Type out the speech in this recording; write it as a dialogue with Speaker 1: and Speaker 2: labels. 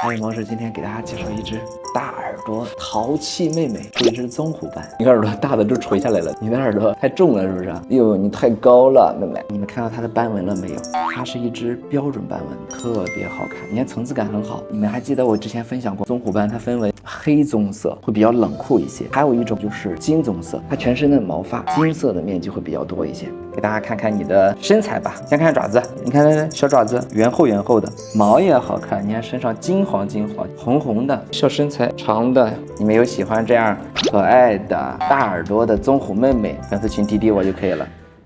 Speaker 1: 大羽毛是今天给大家介绍一只大耳朵淘气妹妹，这只棕虎斑。你看耳朵大的都垂下来了，你的耳朵太重了是不是？哟，你太高了，妹妹。你们看到它的斑纹了没有？它是一只标准斑纹，特别好看，你看层次感很好。你们还记得我之前分享过棕虎斑，它分为黑棕色，会比较冷酷一些，还有一种就是金棕色，它全身的毛发金色的面积会比较多一些。给大家看看你的身材吧，先看爪子，你看小爪子圆厚圆厚的，毛也好看，你看身上金黄金黄，红红的，小身材长的。你们有喜欢这样可爱的大耳朵的棕虎妹妹，粉丝群滴滴我就可以了。